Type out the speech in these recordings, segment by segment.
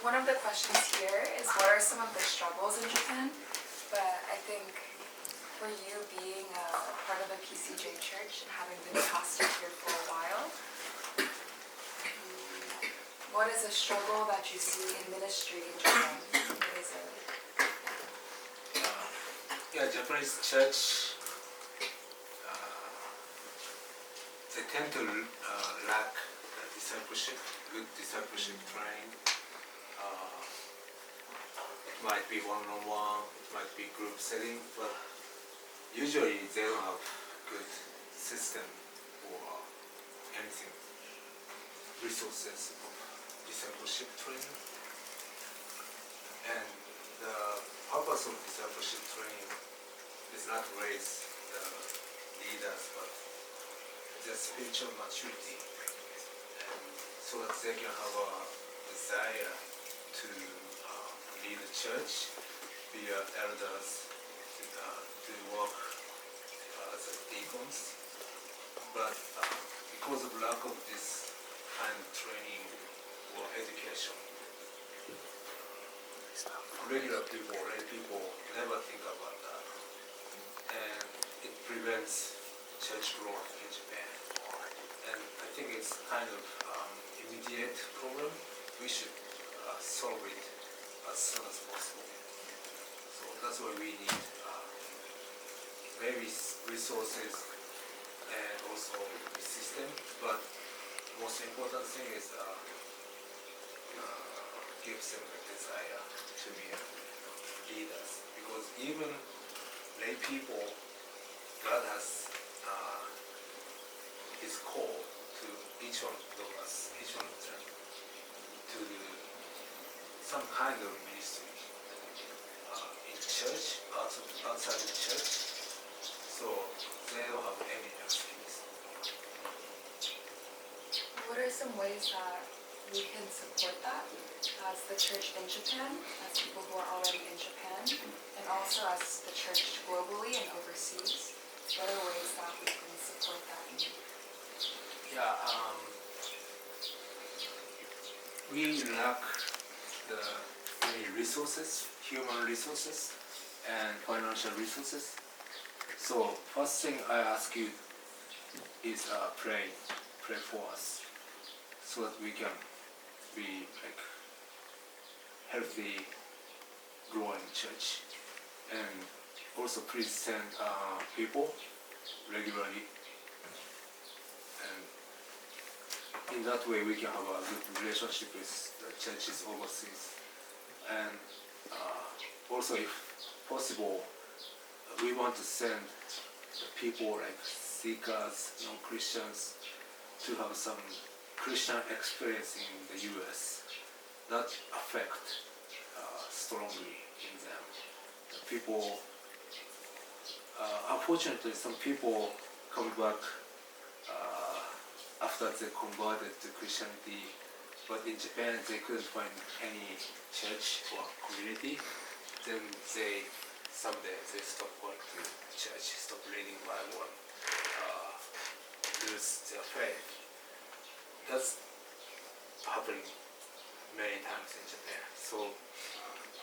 One of the questions here is what are some of the struggles in Japan? But I think for you being a part of a PCJ church and having been pastored here for a while, what is a struggle that you see in ministry in Japan? What is it? Japanese church, they tend to lack discipleship, good discipleship training. It might be one-on-one, it might be group setting, but usually they don't have good system or anything, resources of discipleship training. And the purpose of discipleship training is not to raise the leaders, but just spiritual maturity, and so that they can have a desire to lead the church, be elders, to work as deacons. But because of lack of this kind of training or education, regular people, lay people never think about that, and it prevents church growth in Japan. And I think it's kind of immediate problem. We should solve it as soon as possible. So that's why we need maybe resources and also a system. But the most important thing is gives them the desire to be leaders, because even lay people, God has His call to each one of us, each one of them, to do some kind of ministry in church, outside the church, so they don't have any excuse. What are some ways that we can support that as the church in Japan, as people who are already in Japan, and also as the church globally and overseas? What are ways that we can support that need? We lack the many resources, human resources and financial resources. So first thing I ask you is pray for us, so that we can be like healthy, growing church. And also please send people regularly, and in that way we can have a good relationship with the churches overseas. And also, if possible, we want to send the people like seekers, non-Christians, to have some Christian experience in the US that affect strongly in them. The people, unfortunately, some people come back after they converted to Christianity, but in Japan they couldn't find any church or community. Then someday they stop going to church, stop reading Bible, lose their faith. That's happening many times in Japan. So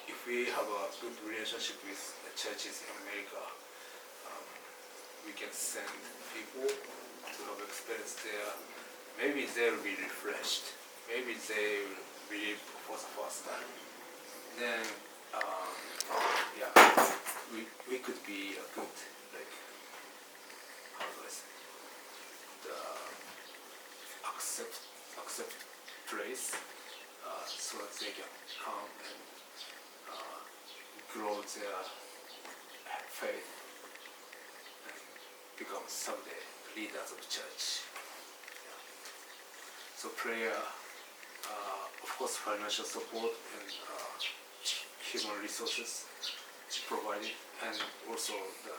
if we have a good relationship with the churches in America, we can send people to have experience there. Maybe they'll be refreshed. Maybe they will believe for the first time. Then, we could be a good, like, how do I say, the accept place, so that they can come and grow their faith and become someday leaders of church. So prayer, of course, financial support and human resources provided, and also the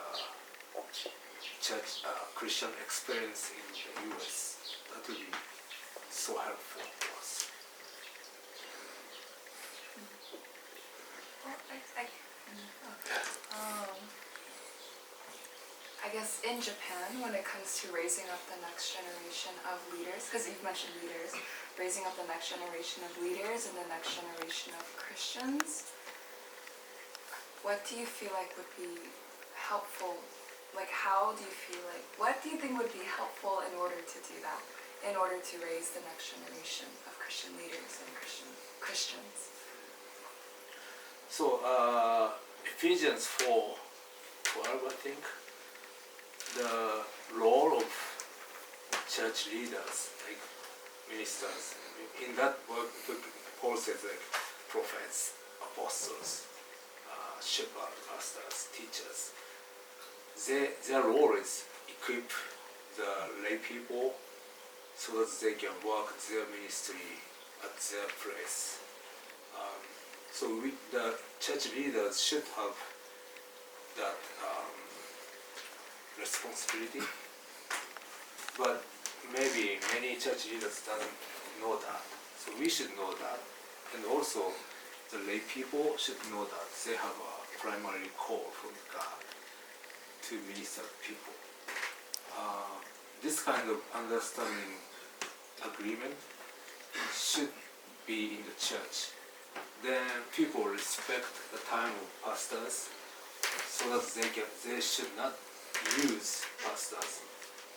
church Christian experience in the US. That will be so helpful for us. Well, I I guess in Japan, when it comes to raising up the next generation of leaders, because you've mentioned leaders, raising up the next generation of leaders and the next generation of Christians, what do you feel like would be helpful? Like, how do you feel like, what do you think would be helpful in order to do that? In order to raise the next generation of Christian leaders and Christians? So, Ephesians 4:12, I think, the role of church leaders, like ministers, in that work, Paul says like prophets, apostles, shepherds, pastors, teachers. Their role is equip the lay people so that they can work their ministry at their place. So the church leaders should have that responsibility, but maybe many church leaders doesn't know that. So we should know that, and also the lay people should know that they have a primary call from God to minister to people. This kind of understanding agreement should be in the church. Then people respect the time of pastors, so that they should not use pastors,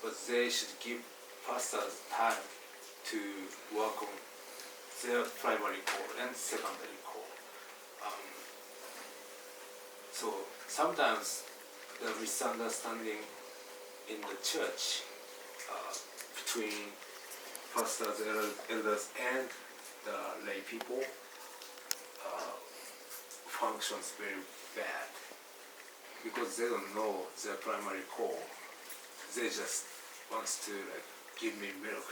but they should give pastors time to work on their primary call and secondary call. So sometimes the misunderstanding in the church between pastors, elders, and the lay people functions very bad because they don't know their primary call. They just want to like give me milk,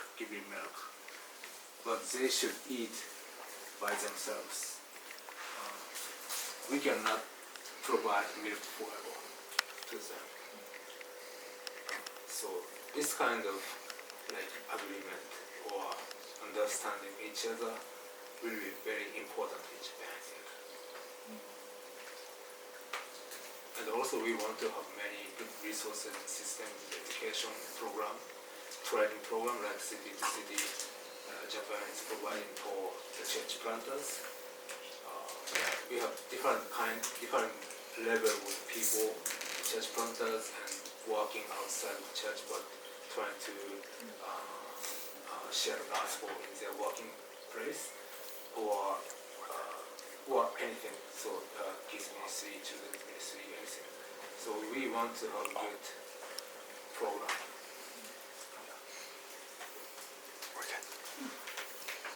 but they should eat by themselves. We cannot provide milk forever to them. So this kind of like agreement or understanding each other will be very important in Japan, I think. And also we want to have many good resources and systems, education program, training program like City to City Japan is providing for the church planters. We have different level of people, church planters, and working outside of church but trying to share the gospel in their working place or anything. So kids ministry, children's ministry, anything. So we want to have a good program.